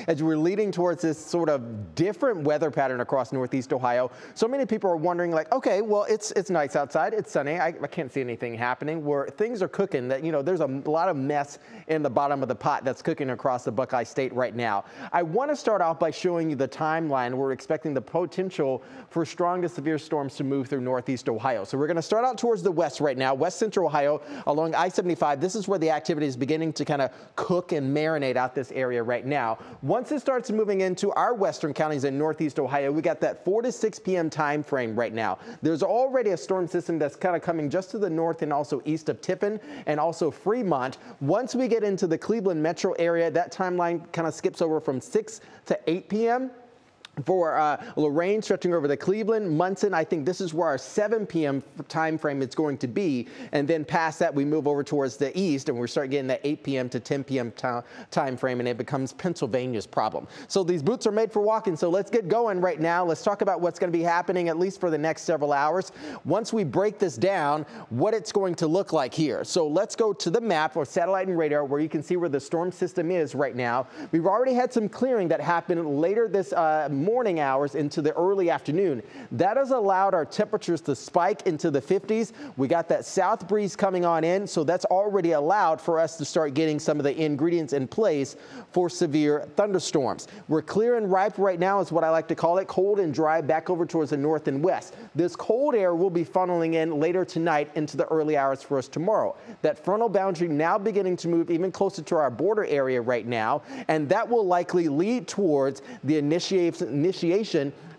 As we're leading towards this sort of different weather pattern across Northeast Ohio, so many people are wondering, like, okay, well, it's nice outside, it's sunny, I can't see anything happening. Where things are cooking, that, you know, there's a lot of mess in the bottom of the pot that's cooking across the Buckeye State right now. I want to start off by showing you the timeline. We're expecting the potential for strong to severe storms to move through Northeast Ohio. So we're going to start out towards the west right now, west central Ohio along I-75. This is where the activity is beginning to kind of cook and marinate out this area right now. Once it starts moving into our western counties in Northeast Ohio, we got that 4 to 6 p.m. time frame right now. There's already a storm system that's kind of coming just to the north and also east of Tiffin and also Fremont. Once we get into the Cleveland metro area, that timeline kind of skips over from 6 to 8 p.m. For Lorain stretching over to Cleveland, Munson, I think this is where our 7 p.m. time frame is going to be. And then past that, we move over towards the east and we start getting that 8 p.m. to 10 p.m. time frame, and it becomes Pennsylvania's problem. So these boots are made for walking. So let's get going right now. Let's talk about what's going to be happening at least for the next several hours. Once we break this down, what it's going to look like here. So let's go to the map or satellite and radar where you can see where the storm system is right now. We've already had some clearing that happened later this morning hours into the early afternoon. That has allowed our temperatures to spike into the 50s. We got that south breeze coming on in, so that's already allowed for us to start getting some of the ingredients in place for severe thunderstorms. We're clear and ripe right now is what I like to call it, cold and dry back over towards the north and west. This cold air will be funneling in later tonight into the early hours for us tomorrow. That frontal boundary now beginning to move even closer to our border area right now, and that will likely lead towards the initiation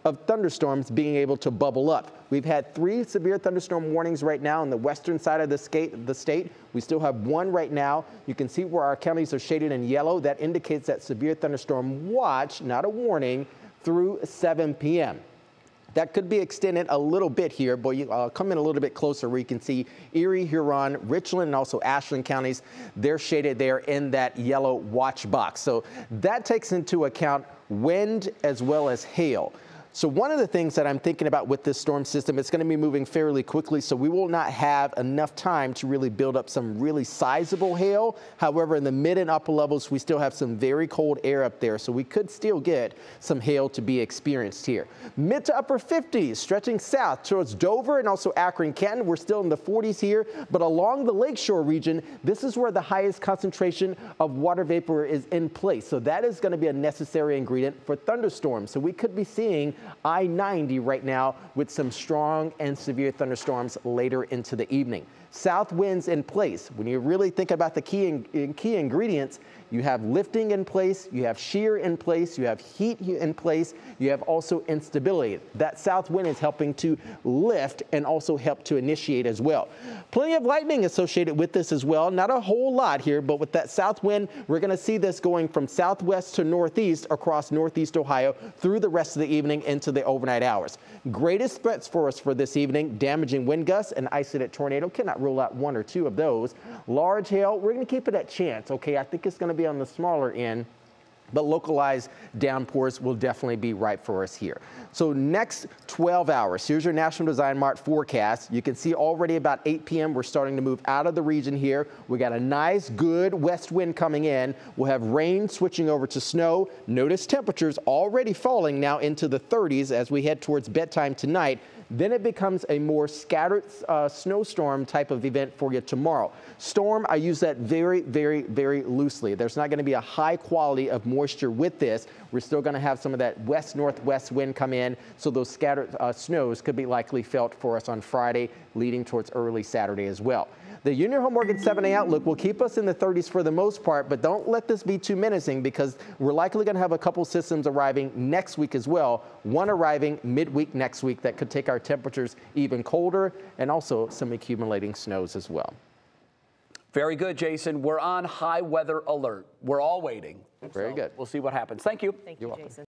of thunderstorms being able to bubble up. We've had 3 severe thunderstorm warnings right now on the western side of the state. We still have 1 right now. You can see where our counties are shaded in yellow. That indicates that severe thunderstorm watch, not a warning, through 7 p.m. That could be extended a little bit here, but you come in a little bit closer where you can see Erie, Huron, Richland, and also Ashland counties. They're shaded there in that yellow watch box. So that takes into account wind as well as hail. So one of the things that I'm thinking about with this storm system, it's going to be moving fairly quickly, so we will not have enough time to really build up some really sizable hail. However, in the mid and upper levels, we still have some very cold air up there, so we could still get some hail to be experienced here. Mid to upper 50s, stretching south towards Dover and also Akron, Canton. We're still in the 40s here, but along the lakeshore region, this is where the highest concentration of water vapor is in place. So that is going to be a necessary ingredient for thunderstorms. So we could be seeing I-90 right now with some strong and severe thunderstorms later into the evening. South winds in place. When you really think about the key ingredients, you have lifting in place, you have shear in place, you have heat in place, you have also instability. That south wind is helping to lift and also help to initiate as well. Plenty of lightning associated with this as well. Not a whole lot here, but with that south wind, we're going to see this going from southwest to northeast across Northeast Ohio through the rest of the evening into the overnight hours. Greatest threats for us for this evening, damaging wind gusts and isolated tornado. Cannot rule out 1 or 2 of those. Large hail, we're going to keep it at chance. Okay, I think it's going to be on the smaller end, but localized downpours will definitely be ripe for us here. So next 12 hours, here's your National Design Mart forecast. You can see already about 8 p.m. we're starting to move out of the region here. We got a nice, good west wind coming in. We'll have rain switching over to snow. Notice temperatures already falling now into the 30s as we head towards bedtime tonight. Then it becomes a more scattered snowstorm type of event for you tomorrow. Storm, I use that very, very, very loosely. There's not going to be a high quality of moisture with this. We're still going to have some of that west-northwest wind come in, so those scattered snows could be likely felt for us on Friday, leading towards early Saturday as well. The Union Home Mortgage 7-day outlook will keep us in the 30s for the most part, but don't let this be too menacing because we're likely going to have a couple systems arriving next week as well. One arriving midweek next week that could take our temperatures even colder and also some accumulating snows as well. Very good, Jason. We're on high weather alert. We're all waiting. Very good. We'll see what happens. Thank you. Thank you, Jason.